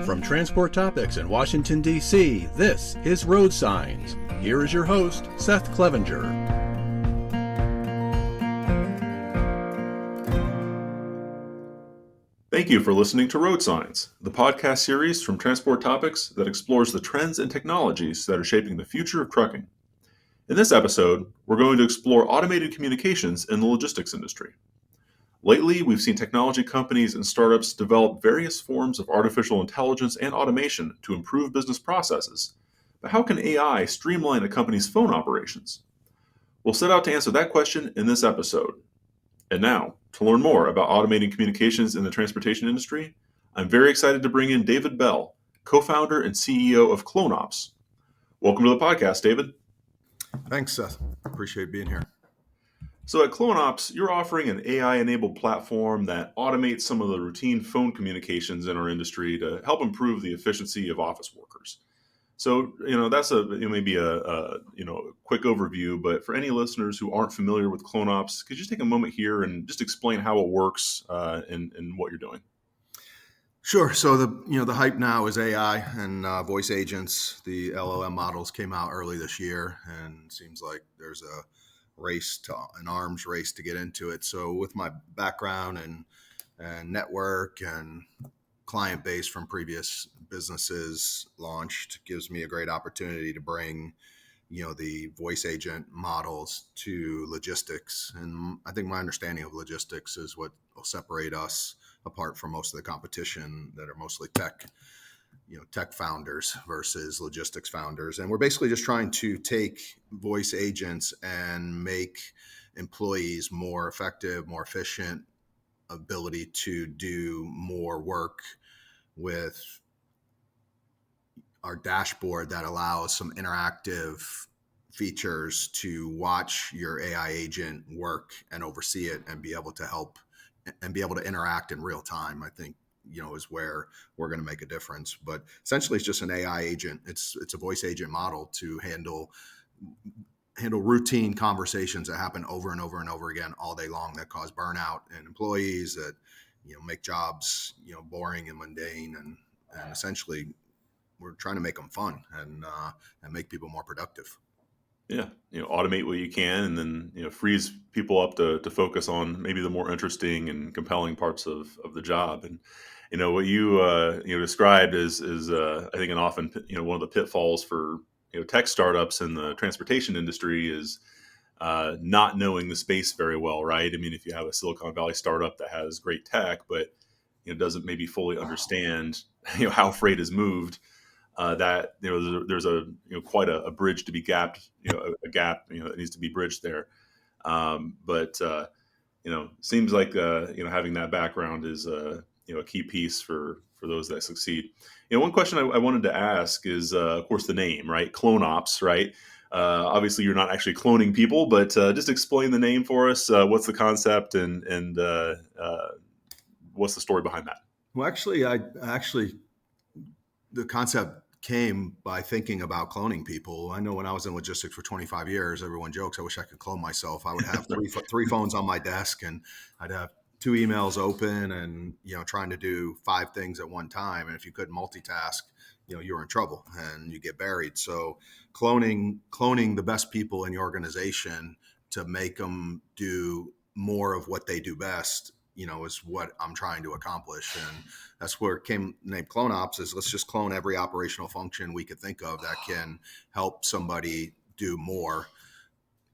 From Transport Topics in Washington, D.C., this is RoadSigns. Here is your host, Seth Clevenger. Thank you for listening to RoadSigns, the podcast series from Transport Topics that explores the trends and technologies that are shaping the future of trucking. In this episode, we're going to explore automated communications in the logistics industry. Lately, we've seen technology companies and startups develop various forms of artificial intelligence and automation to improve business processes. But how can AI streamline a company's phone operations? We'll set out to answer that question in this episode. And now, to learn more about automating communications in the transportation industry, I'm very excited to bring in David Bell, co-founder and CEO of CloneOps. Welcome to the podcast, David. Thanks, Seth. Appreciate being here. So at CloneOps, you're offering an AI-enabled platform that automates some of the routine phone communications in our industry to help improve the efficiency of office workers. So, that's maybe a quick overview, but for any listeners who aren't familiar with CloneOps, could you just take a moment here and just explain how it works and what you're doing? Sure. So the hype now is AI and voice agents. The LLM models came out early this year, and it seems like there's an arms race to get into it. So with my background and network and client base from previous businesses launched, gives me a great opportunity to bring the voice agent models to logistics. And I think my understanding of logistics is what will separate us apart from most of the competition that are mostly tech founders versus logistics founders. And we're basically just trying to take voice agents and make employees more effective, more efficient, ability to do more work with our dashboard that allows some interactive features to watch your AI agent work and oversee it and be able to help and be able to interact in real time, I think, is where we're going to make a difference. But essentially, it's just an AI agent. It's a voice agent model to handle routine conversations that happen over and over and over again all day long that cause burnout in employees, that make jobs boring and mundane, and essentially we're trying to make them fun and make people more productive. Yeah, automate what you can, and then frees people up to focus on maybe the more interesting and compelling parts of the job. And what you described is I think an often one of the pitfalls for tech startups in the transportation industry is not knowing the space very well, right? I mean, if you have a Silicon Valley startup that has great tech, but doesn't maybe fully understand how freight is moved, that there's a quite a bridge to be gapped, a gap that needs to be bridged there. But seems like having that background is a key piece for those that succeed. One question I wanted to ask is, of course, the name, right? CloneOps, right? Obviously, you're not actually cloning people, but just explain the name for us. What's the concept and what's the story behind that? Well, the concept came by thinking about cloning people. I know when I was in logistics for 25 years, everyone jokes, I wish I could clone myself. I would have three phones on my desk, and I'd have 2 emails open and, trying to do 5 things at one time. And if you couldn't multitask, you're in trouble and you get buried. So cloning the best people in your organization to make them do more of what they do best, is what I'm trying to accomplish. And that's where it came named CloneOps, is let's just clone every operational function we could think of that can help somebody do more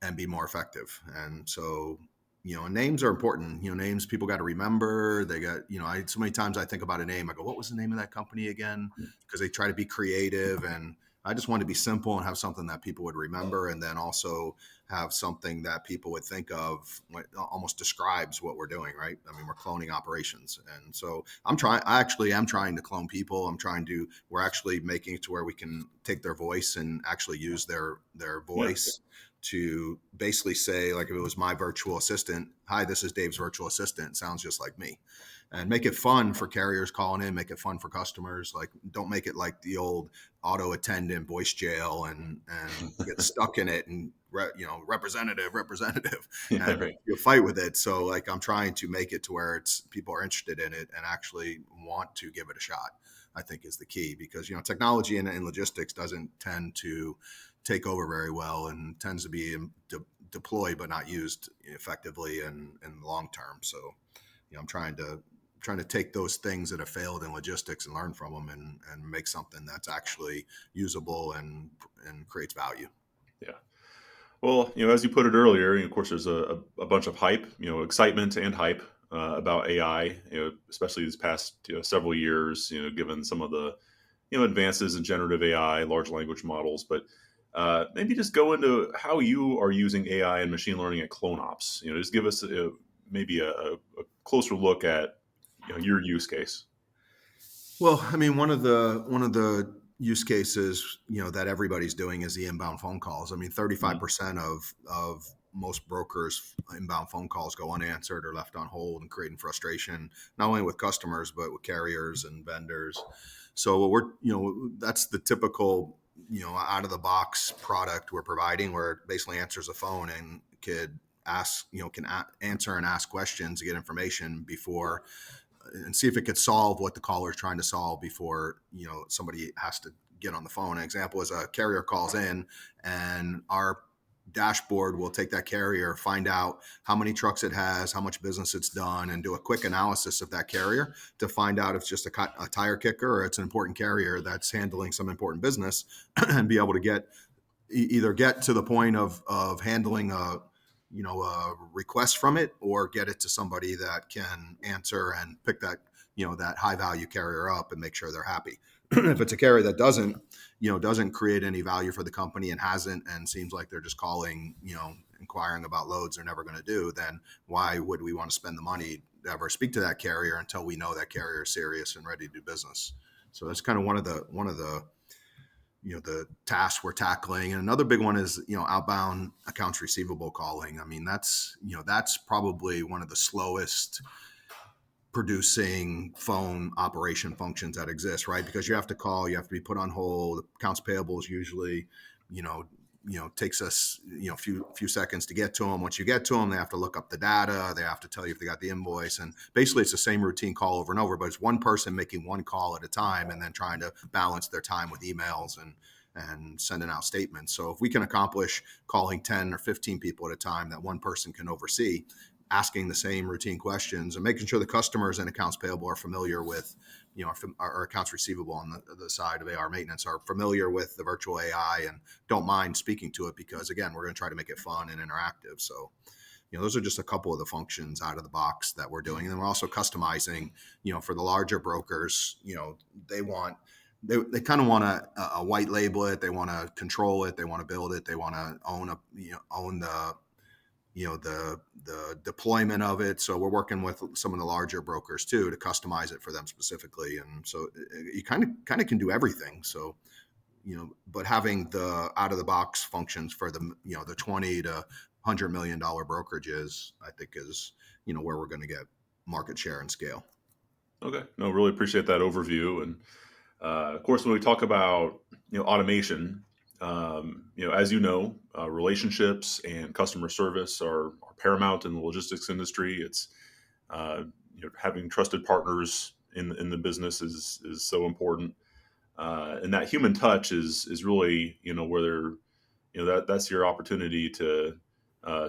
and be more effective. And so, names are important. Names people got to remember. They got, so many times I think about a name, I go, what was the name of that company again? Because they try to be creative, and I just wanted to be simple and have something that people would remember, and then also have something that people would think of what almost describes what we're doing, right? I mean, we're cloning operations. And so I actually am trying to clone people. We're actually making it to where we can take their voice and actually use their voice to basically say, like, if it was my virtual assistant, hi, this is Dave's virtual assistant, sounds just like me. And make it fun for carriers calling in, make it fun for customers. Like, don't make it like the old auto attendant voice jail and get stuck in it and, representative, Yeah, and right. you'll fight with it. So like, I'm trying to make it to where people are interested in it and actually want to give it a shot, I think is the key, because, technology and logistics doesn't tend to take over very well and tends to be deployed but not used effectively in the long term. So, I'm trying to take those things that have failed in logistics and learn from them and make something that's actually usable and creates value. Yeah. Well, as you put it earlier, of course, there's a bunch of hype, excitement and hype about AI, especially these past several years, given some of the advances in generative AI, large language models. But maybe just go into how you are using AI and machine learning at CloneOps. Just give us maybe a closer look at your use case. Well, I mean, one of the use cases, that everybody's doing is the inbound phone calls. I mean, 35% of most brokers' inbound phone calls go unanswered or left on hold, and creating frustration, not only with customers, but with carriers and vendors. So what that's the typical, out of the box product we're providing, where it basically answers a phone and could ask, answer and ask questions to get information before, and see if it could solve what the caller is trying to solve before, somebody has to get on the phone. An example is a carrier calls in, and our dashboard will take that carrier, find out how many trucks it has, how much business it's done, and do a quick analysis of that carrier to find out if it's just a tire kicker or it's an important carrier that's handling some important business, and be able to either get to the point of handling a request from it, or get it to somebody that can answer and pick that, that high value carrier up and make sure they're happy. If it's a carrier that doesn't create any value for the company and seems like they're just calling, inquiring about loads they're never going to do, then why would we want to spend the money to ever speak to that carrier until we know that carrier is serious and ready to do business? So that's kind of one of the the tasks we're tackling. And another big one is, outbound accounts receivable calling. I mean, that's probably one of the slowest producing phone operation functions that exist, right? Because you have to call, you have to be put on hold. Accounts payable is usually, takes us, a few seconds to get to them. Once you get to them, they have to look up the data. They have to tell you if they got the invoice. And basically it's the same routine call over and over, but it's one person making one call at a time and then trying to balance their time with emails and sending out statements. So if we can accomplish calling 10 or 15 people at a time that one person can oversee, asking the same routine questions and making sure the customers and accounts payable are familiar with, our accounts receivable on the side of AR maintenance are familiar with the virtual AI and don't mind speaking to it, because again, we're going to try to make it fun and interactive. So, those are just a couple of the functions out of the box that we're doing. And then we're also customizing, for the larger brokers, they kind of want to white label it. They want to control it. They want to build it. They want to own the deployment of it. So we're working with some of the larger brokers too to customize it for them specifically. And so you kind of can do everything. So, but having the out of the box functions for the 20 to $100 million brokerages, I think is, where we're going to get market share and scale. Okay. No, really appreciate that overview. And of course, when we talk about automation, as relationships and customer service are paramount in the logistics industry. It's having trusted partners in the business is so important, and that human touch is really where that's your opportunity to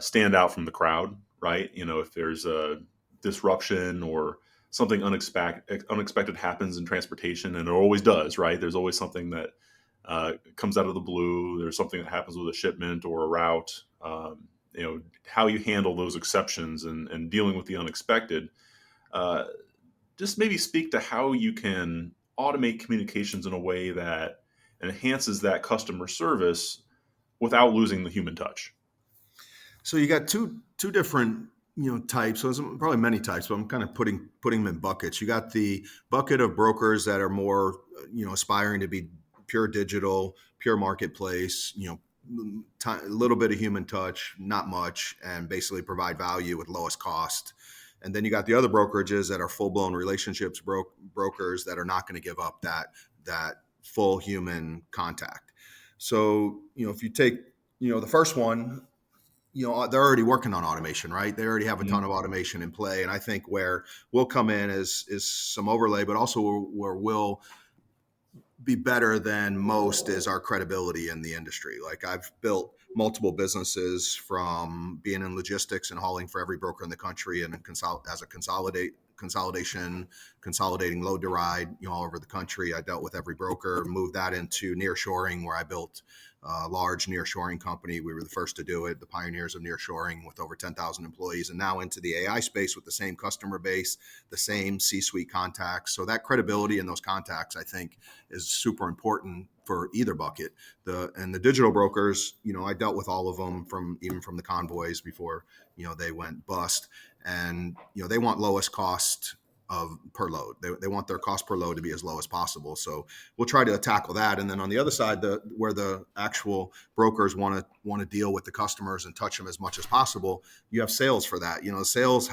stand out from the crowd, right? If there's a disruption or something unexpected happens in transportation, and it always does, right? There's always something that comes out of the blue. There's something that happens with a shipment or a route. How you handle those exceptions and dealing with the unexpected. Just maybe speak to how you can automate communications in a way that enhances that customer service without losing the human touch. So you got two different types. So there's probably many types, but I'm kind of putting them in buckets. You got the bucket of brokers that are more aspiring to be pure digital, pure marketplace, a little bit of human touch, not much, and basically provide value with lowest cost. And then you got the other brokerages that are full blown relationships brokers that are not going to give up that full human contact. So if you take the first one, they're already working on automation, right? They already have a ton of automation in play, and I think where we'll come in is some overlay, but also where we'll be better than most is our credibility in the industry. Like, I've built multiple businesses from being in logistics and hauling for every broker in the country, and as a consolidating load to ride, all over the country. I dealt with every broker, moved that into nearshoring, where I built a large nearshoring company. We were the first to do it, the pioneers of nearshoring, with over 10,000 employees, and now into the AI space with the same customer base, the same C-suite contacts. So that credibility in those contacts, I think, is super important for either bucket. The digital brokers, I dealt with all of them, even from the convoys before, they went bust, and they want lowest cost of per load. They want their cost per load to be as low as possible. So we'll try to tackle that. And then on the other side, where the actual brokers want to deal with the customers and touch them as much as possible, you have sales for that. Sales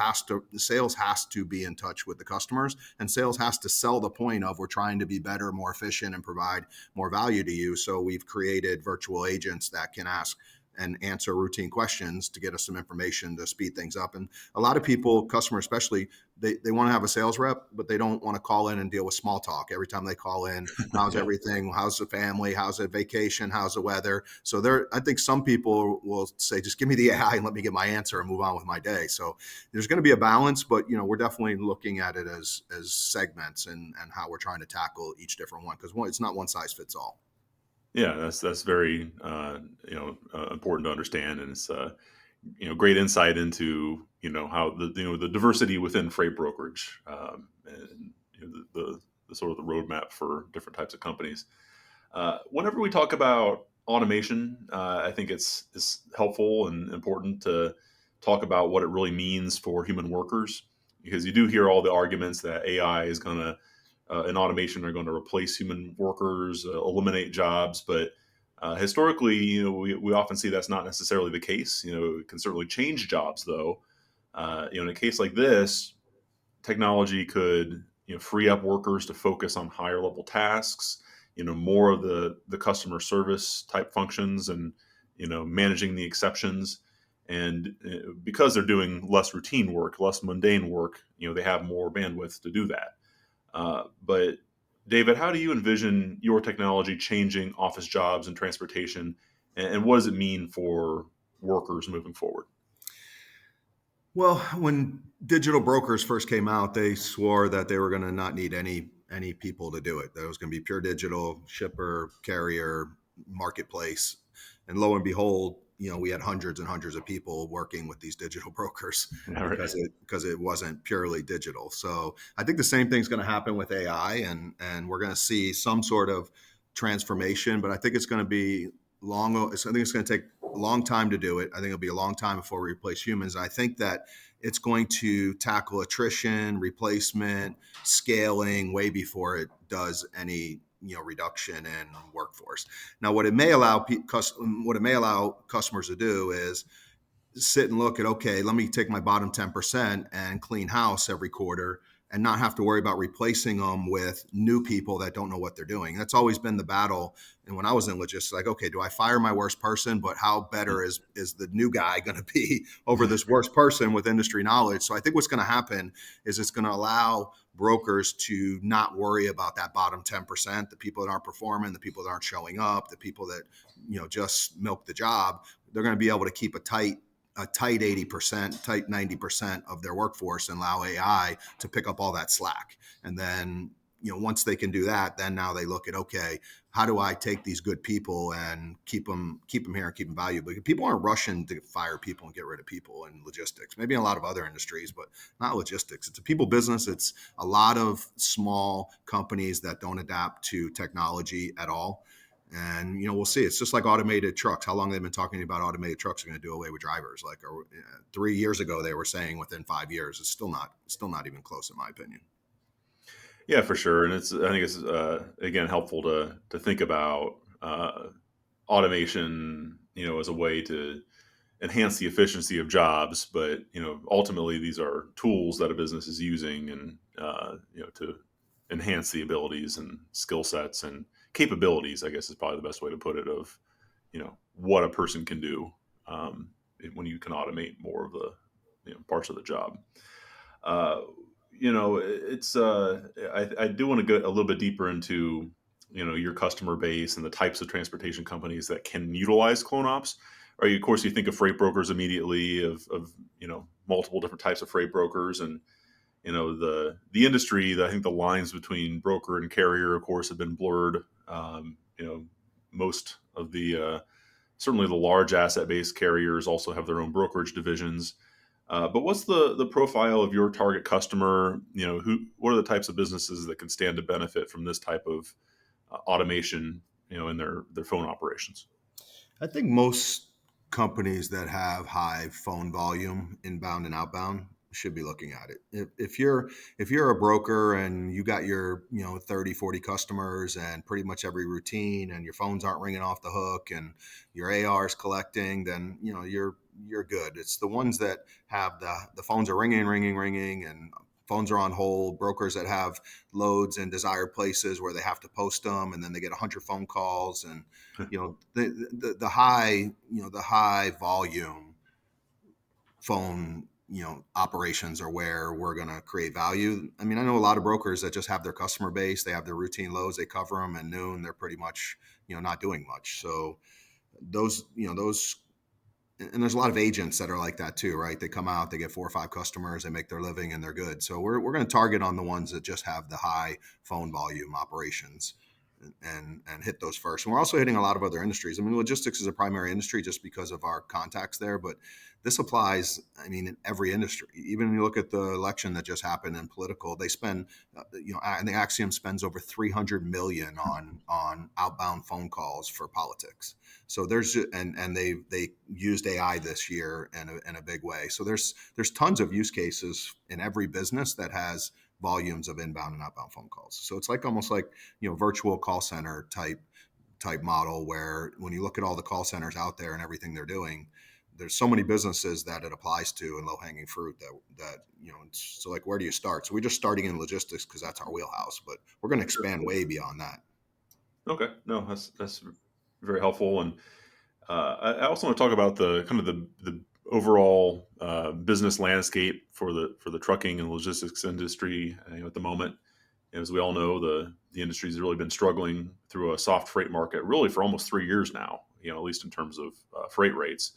has to be in touch with the customers, and sales has to sell the point of, we're trying to be better, more efficient, and provide more value to you. So we've created virtual agents that can ask and answer routine questions to get us some information to speed things up. And a lot of people, customers especially, they want to have a sales rep, but they don't want to call in and deal with small talk. Every time they call in, how's everything? How's the family? How's the vacation? How's the weather? So I think some people will say, just give me the AI and let me get my answer and move on with my day. So there's going to be a balance, but we're definitely looking at it as segments and how we're trying to tackle each different one, because it's not one size fits all. Yeah, that's very important to understand, and it's great insight into how the diversity within freight brokerage, and the sort of the roadmap for different types of companies. Whenever we talk about automation, I think it's helpful and important to talk about what it really means for human workers, because you do hear all the arguments that AI is going to and automation are going to replace human workers, eliminate jobs. But historically, we often see that's not necessarily the case. It can certainly change jobs, though. In a case like this, technology could free up workers to focus on higher level tasks, more of the customer service type functions, and managing the exceptions. And because they're doing less routine work, less mundane work, they have more bandwidth to do that. But David, how do you envision your technology changing office jobs and transportation, and what does it mean for workers moving forward? Well, when digital brokers first came out, they swore that they were going to not need any people to do it. That it was going to be pure digital, shipper, carrier, marketplace. And lo and behold, we had hundreds and hundreds of people working with these digital brokers because it wasn't purely digital. So I think the same thing's going to happen with AI, and we're going to see some sort of transformation, but I think it's going to be long. I think it's going to take a long time to do it. I think it'll be a long time before we replace humans. And I think that it's going to tackle attrition, replacement, scaling way before it does any reduction in workforce. Now, what it may allow customers to do is sit and look at, okay, let me take my bottom 10% and clean house every quarter, and not have to worry about replacing them with new people that don't know what they're doing. That's always been the battle. And when I was in logistics, like, okay, do I fire my worst person? But how better is the new guy going to be over this worst person with industry knowledge? So I think what's going to happen is it's going to allow brokers to not worry about that bottom 10%, the people that aren't performing, the people that aren't showing up, the people that just milk the job. They're going to be able to keep a tight 80%, tight 90% of their workforce, and allow AI to pick up all that slack. And then, once they can do that, then now they look at, okay, how do I take these good people and keep them here and keep them valuable? People aren't rushing to fire people and get rid of people in logistics, maybe in a lot of other industries, but not logistics. It's a people business. It's a lot of small companies that don't adapt to technology at all. And, we'll see. It's just like automated trucks. How long they've been talking about automated trucks are going to do away with drivers. Like 3 years ago, they were saying within 5 years. It's still not even close, in my opinion. Yeah, for sure. And I think it's again helpful to think about automation as a way to enhance the efficiency of jobs, but ultimately these are tools that a business is using, and to enhance the abilities and skill sets and capabilities, I guess is probably the best way to put it, of what a person can do when you can automate more of the parts of the job. uh, it's I do want to go a little bit deeper into your customer base and the types of transportation companies that can utilize CloneOps. Or of course, you think of freight brokers immediately, of multiple different types of freight brokers, and the industry. I think the lines between broker and carrier, of course, have been blurred. Most of the certainly the large asset-based carriers also have their own brokerage divisions. But what's the profile of your target customer? What are the types of businesses that can stand to benefit from this type of automation, in their phone operations? I think most companies that have high phone volume, inbound and outbound, should be looking at it. If you're a broker and you got your 30, 40 customers and pretty much every routine, and your phones aren't ringing off the hook, and your AR is collecting, then you're good. It's the ones that have the phones are ringing, and phones are on hold. Brokers that have loads in desired places where they have to post them, and then they get 100 phone calls, and the high volume phone operations are where we're going to create value. I mean, I know a lot of brokers that just have their customer base, they have their routine loads, they cover them, and noon they're pretty much not doing much. So those and there's a lot of agents that are like that too, right? They come out, they get 4 or 5 customers, they make their living, and they're good. So we're going to target on the ones that just have the high phone volume operations, and hit those first. And we're also hitting a lot of other industries. I mean, logistics is a primary industry just because of our contacts there, but this applies, I mean, in every industry. Even when you look at the election that just happened in political, they spend, I think Axiom spends over 300 million on outbound phone calls for politics. So and they used AI this year in a big way. So there's tons of use cases in every business that has volumes of inbound and outbound phone calls. So it's almost like virtual call center type model, where when you look at all the call centers out there and everything they're doing, there's so many businesses that it applies to, and low hanging fruit that so where do you start? So we're just starting in logistics because that's our wheelhouse, but we're going to expand way beyond that. Okay, no, that's very helpful. And I also want to talk about the kind of the overall business landscape for the trucking and logistics industry at the moment. As we all know, the industry has really been struggling through a soft freight market really for almost 3 years now. At least in terms of freight rates,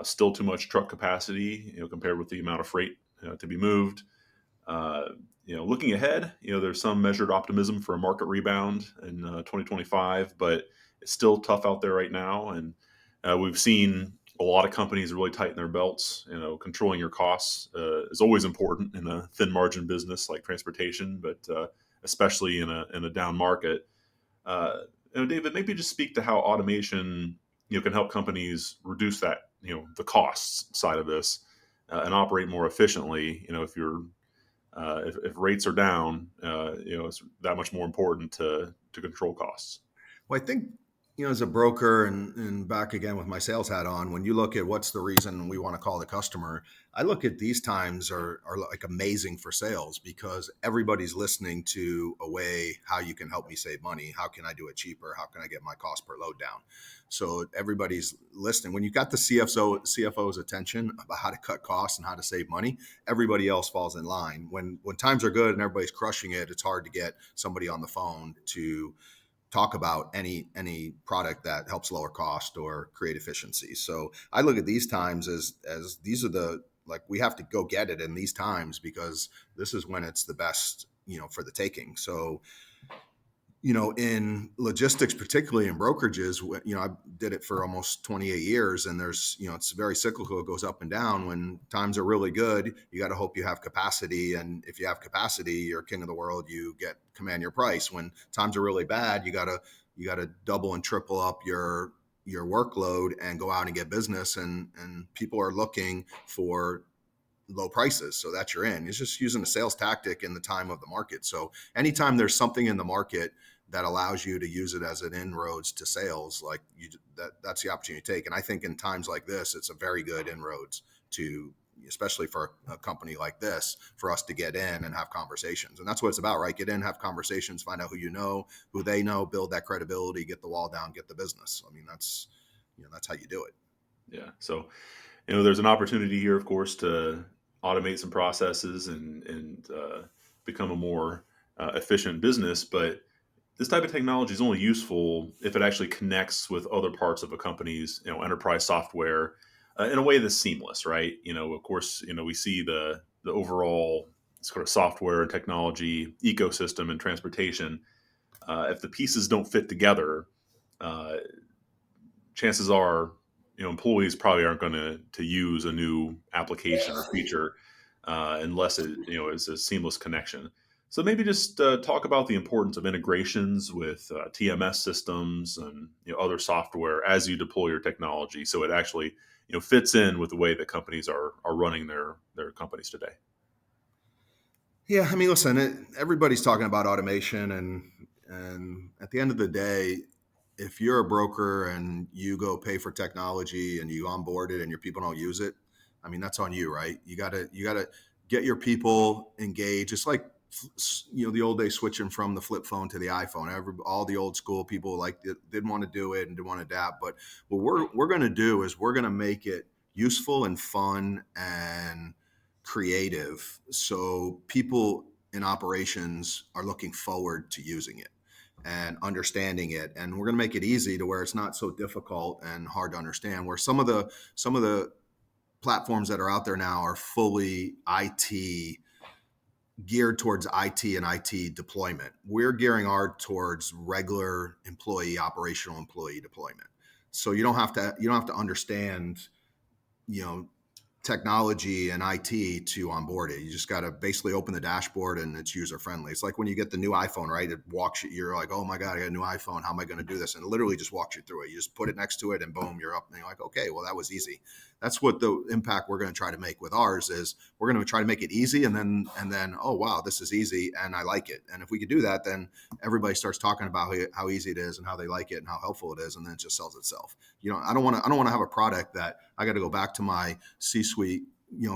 still too much truck capacity, compared with the amount of freight to be moved. Looking ahead, there's some measured optimism for a market rebound in 2025, but it's still tough out there right now. And we've seen a lot of companies really tighten their belts. Controlling your costs is always important in a thin margin business like transportation, but especially in a down market. David, maybe just speak to how automation can help companies reduce that the costs side of this and operate more efficiently. If rates are down, it's that much more important to control costs. Well, I think, as a broker, and back again with my sales hat on, when you look at what's the reason we want to call the customer, I look at these times are like amazing for sales, because everybody's listening to a way how you can help me save money. How can I do it cheaper? How can I get my cost per load down? So everybody's listening. When you've got the CFO's attention about how to cut costs and how to save money, everybody else falls in line. When times are good and everybody's crushing it, it's hard to get somebody on the phone to talk about any product that helps lower cost or create efficiency. So I look at these times as these are we have to go get it in these times, because this is when it's the best, for the taking. So, in logistics, particularly in brokerages, I did it for almost 28 years, and there's, it's very cyclical. It goes up and down. When times are really good, you got to hope you have capacity. And if you have capacity, you're king of the world, you command your price. When times are really bad, you got to double and triple up your workload and go out and get business. And people are looking for low prices. So that you're in. It's just using a sales tactic in the time of the market. So anytime there's something in the market that allows you to use it as an inroads to sales, like that's the opportunity to take. And I think in times like this, it's a very good inroads to, especially for a company like this, for us to get in and have conversations. And that's what it's about, right? Get in, have conversations, find out who you know, who they know, build that credibility, get the wall down, get the business. I mean, that's how you do it. Yeah. So, there's an opportunity here, of course, to automate some processes and become a more efficient business. But this type of technology is only useful if it actually connects with other parts of a company's, enterprise software in a way that's seamless, right? Of course, we see the overall sort of software and technology ecosystem in transportation. If the pieces don't fit together, uh, chances are, employees probably aren't going to use a new application or feature unless it, is a seamless connection. So maybe just talk about the importance of integrations with TMS systems and other software as you deploy your technology, so it actually fits in with the way that companies are running their companies today. Yeah, I mean, listen, everybody's talking about automation, and at the end of the day, if you're a broker and you go pay for technology and you onboard it and your people don't use it, I mean, that's on you, right? You gotta get your people engaged. It's like, the old days switching from the flip phone to the iPhone. All the old school people didn't want to do it and didn't want to adapt. But what we're going to do is we're going to make it useful and fun and creative, so people in operations are looking forward to using it and understanding it. And we're going to make it easy to where it's not so difficult and hard to understand, where some of the platforms that are out there now are fully IT, geared towards IT and IT deployment. We're gearing our towards regular operational employee deployment. So you don't have to understand, technology and IT to onboard it. You just got to basically open the dashboard and it's user friendly. It's like when you get the new iPhone, right? It walks you, you're like, oh my God, I got a new iPhone. How am I going to do this? And it literally just walks you through it. You just put it next to it and boom, you're up. And you're like, okay, well, that was easy. That's what the impact we're going to try to make with ours is. We're going to try to make it easy, and then, oh wow, this is easy and I like it. And if we could do that, then everybody starts talking about how easy it is and how they like it and how helpful it is, and then it just sells itself. I don't want to have a product that I got to go back to my C-suite,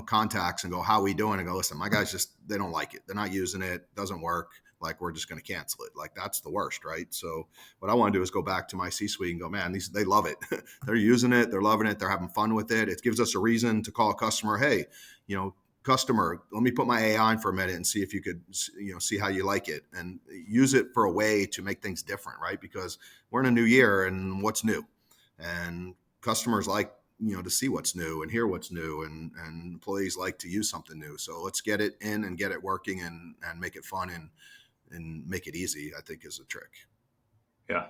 contacts and go, how are we doing? And go, listen, my guys they don't like it. They're not using it. Doesn't work. Like, we're just going to cancel it. Like, that's the worst, right? So what I want to do is go back to my C-suite and go, man, they love it. They're using it. They're loving it. They're having fun with it. It gives us a reason to call a customer. Hey, customer, let me put my AI in for a minute and see if you could, see how you like it, and use it for a way to make things different, right? Because we're in a new year, and what's new, and customers like, to see what's new and hear what's new, and employees like to use something new. So let's get it in and get it working and make it fun and make it easy, I think, is a trick. Yeah.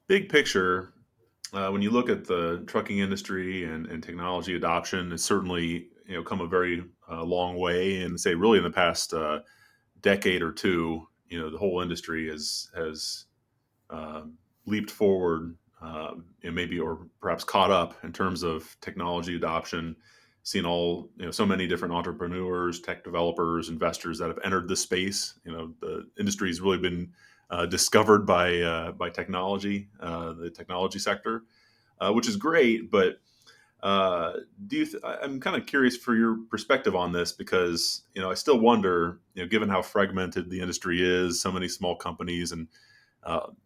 Big picture, when you look at the trucking industry and technology adoption, it's certainly, come a very long way, and say really in the past decade or two, the whole industry has leaped forward, and maybe, or perhaps caught up in terms of technology adoption. Seen so many different entrepreneurs, tech developers, investors that have entered this space. The industry has really been discovered by technology, the technology sector, which is great. But I'm kind of curious for your perspective on this, because I still wonder, given how fragmented the industry is, so many small companies and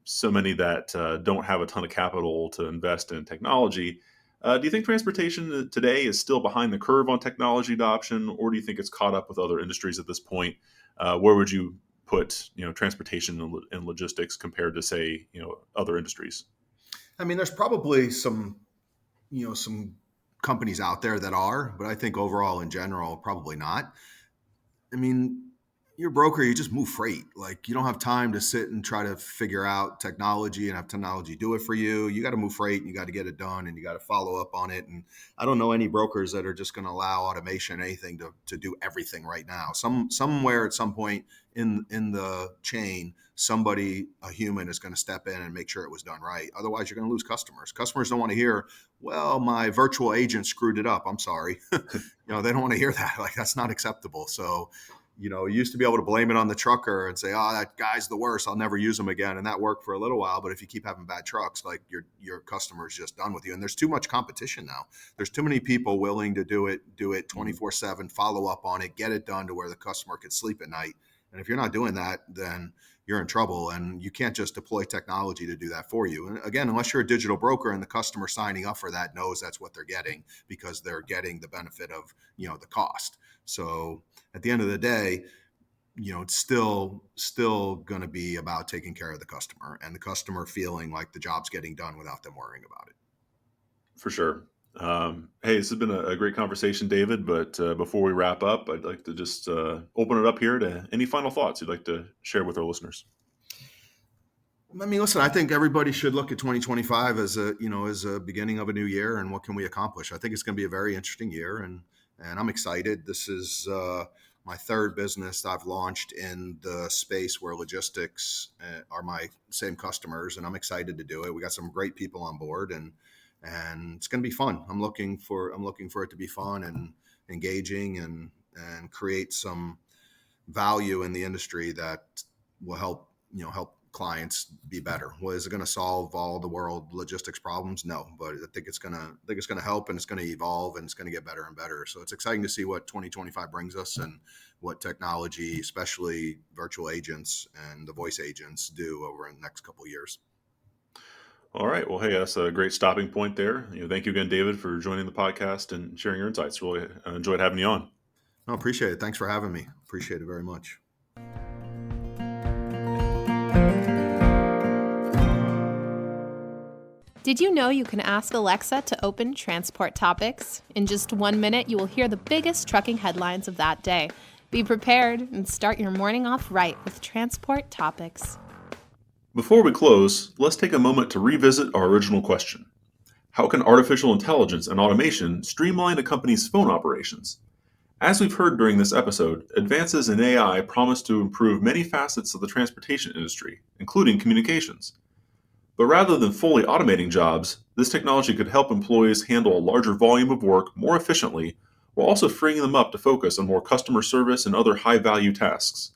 so many that don't have a ton of capital to invest in technology. Do you think transportation today is still behind the curve on technology adoption, or do you think it's caught up with other industries at this point? Where would you put, transportation and logistics compared to, say, other industries? I mean, there's probably some companies out there that are, but I think overall in general, probably not. I mean, you're a broker, you just move freight. Like, you don't have time to sit and try to figure out technology and have technology do it for you. You got to move freight and you got to get it done and you got to follow up on it. And I don't know any brokers that are just going to allow automation, anything to do everything right now. Somewhere at some point in the chain, a human is going to step in and make sure it was done right. Otherwise, you're going to lose customers. Customers don't want to hear, well, my virtual agent screwed it up. I'm sorry. They don't want to hear that. Like, that's not acceptable. So You used to be able to blame it on the trucker and say, "Oh, that guy's the worst. I'll never use him again." And that worked for a little while. But if you keep having bad trucks, like your customer's just done with you. And there's too much competition now. There's too many people willing to do it 24/7, follow up on it, get it done to where the customer can sleep at night. And if you're not doing that, then you're in trouble. And you can't just deploy technology to do that for you. And again, unless you're a digital broker and the customer signing up for that knows that's what they're getting because they're getting the benefit of, the cost. So at the end of the day, it's still going to be about taking care of the customer and the customer feeling like the job's getting done without them worrying about it. For sure. Hey, this has been a great conversation, David. But before we wrap up, I'd like to just open it up here to any final thoughts you'd like to share with our listeners. I mean, listen, I think everybody should look at 2025 as a beginning of a new year and what can we accomplish. I think it's going to be a very interesting year, and I'm excited. This is my third business I've launched in the space where logistics are my same customers, and I'm excited to do it. We got some great people on board, and it's going to be fun. I'm looking for it to be fun and engaging and create some value in the industry that will help clients be better. Well, is it going to solve all the world logistics problems? No, but I think it's going to help, and it's going to evolve, and it's going to get better and better. So it's exciting to see what 2025 brings us and what technology, especially virtual agents and the voice agents, do over the next couple of years. All right. Well, hey, that's a great stopping point there. Thank you again, David, for joining the podcast and sharing your insights. Really enjoyed having you on. No, appreciate it. Thanks for having me. Appreciate it very much. Did you know you can ask Alexa to open Transport Topics? In just 1 minute, you will hear the biggest trucking headlines of that day. Be prepared and start your morning off right with Transport Topics. Before we close, let's take a moment to revisit our original question. How can artificial intelligence and automation streamline a company's phone operations? As we've heard during this episode, advances in AI promise to improve many facets of the transportation industry, including communications. But rather than fully automating jobs, this technology could help employees handle a larger volume of work more efficiently, while also freeing them up to focus on more customer service and other high-value tasks.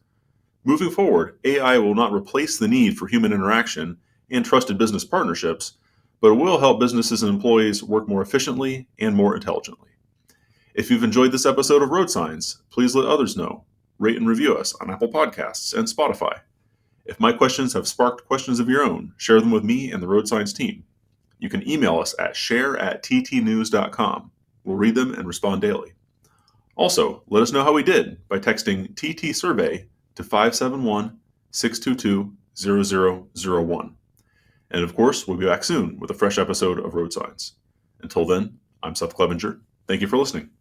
Moving forward, AI will not replace the need for human interaction and trusted business partnerships, but it will help businesses and employees work more efficiently and more intelligently. If you've enjoyed this episode of RoadSigns, please let others know. Rate and review us on Apple Podcasts and Spotify. If my questions have sparked questions of your own, share them with me and the RoadSigns team. You can email us at share@ttnews.com. We'll read them and respond daily. Also, let us know how we did by texting TT Survey to 571-622-0001. And of course, we'll be back soon with a fresh episode of RoadSigns. Until then, I'm Seth Clevenger. Thank you for listening.